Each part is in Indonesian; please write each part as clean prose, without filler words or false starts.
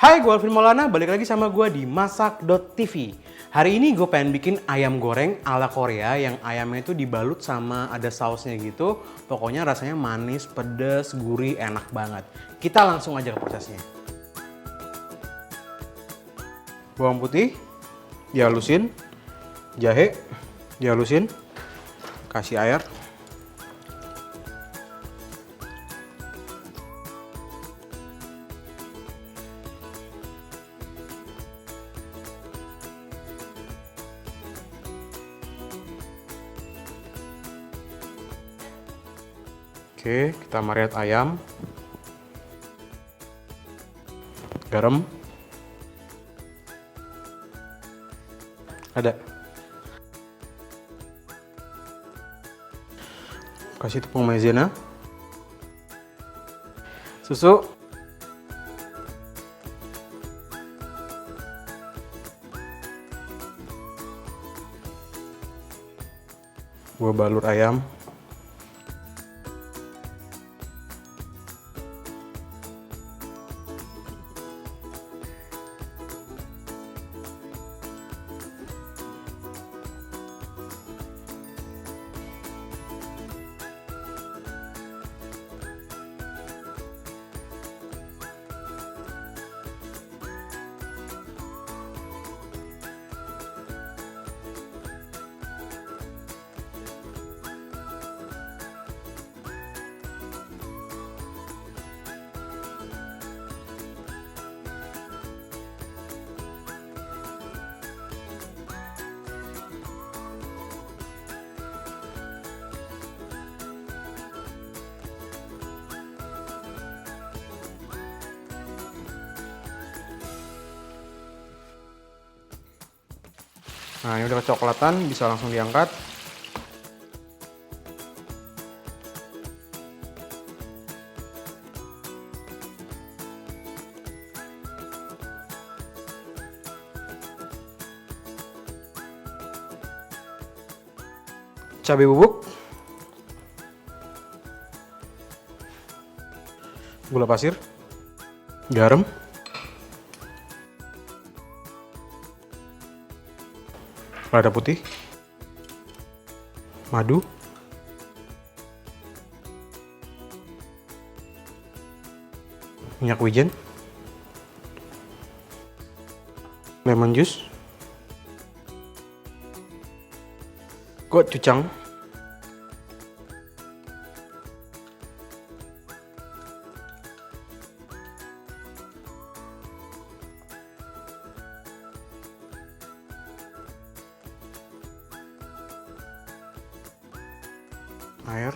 Hai, gue Alvin Maulana, balik lagi sama gue di Masak.tv. Hari ini gue pengen bikin ayam goreng ala Korea yang ayamnya itu dibalut sama ada sausnya gitu. Pokoknya rasanya manis, pedas, gurih, enak banget. Kita langsung aja ke prosesnya. Bawang putih, dihalusin. Jahe, dihalusin. Kasih air. Oke, kita marinate ayam. Garam. Ada. Kasih tepung maizena. Susu. Gua balur ayam. Nah, ini udah kecoklatan, bisa langsung diangkat. Cabai bubuk. Gula pasir. Garam. Lada putih, madu, minyak wijen, lemon juice, gochujang, air,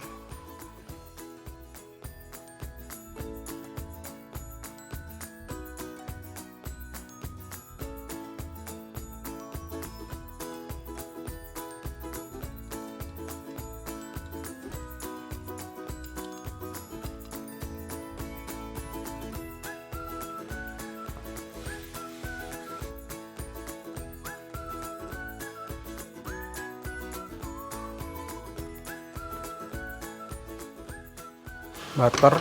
butter,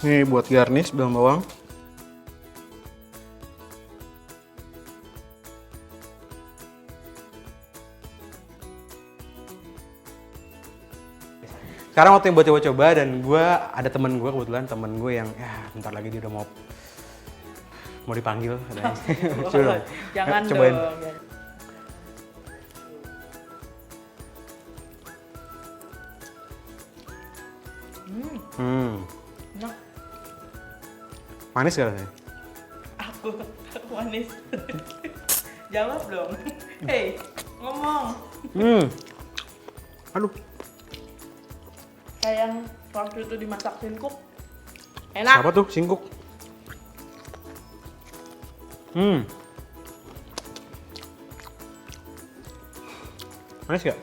ini buat garnish daun bawang. Sekarang waktu yang buat coba-coba dan ada temen gue kebetulan temen gue yang bentar lagi dia udah mau dipanggil katanya. Jangan cobain. dong. Enak. Manis gak rasanya? Aku manis. Jawab dong. Hei, ngomong. Aduh. Kayak yang waktu itu dimasak singkuk. Enak. Siapa tuh singkuk? Manis gak?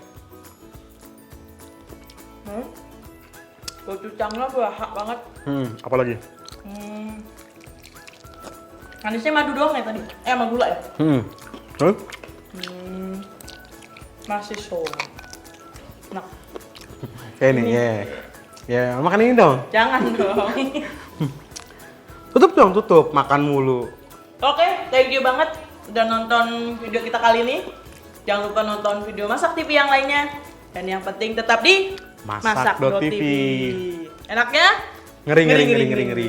Gochujangnya berhak banget. Apalagi? Manisnya madu doang ya tadi? Sama gula ya? Terus? Masih so. Enak. Kayak ini, ya. Ya, makan ini dong. Jangan dong. Tutup dong, tutup. Makan mulu. Oke, thank you banget udah nonton video kita kali ini. Jangan lupa nonton video Masak TV yang lainnya. Dan yang penting tetap di Masak.tv. Enaknya? Ngeri.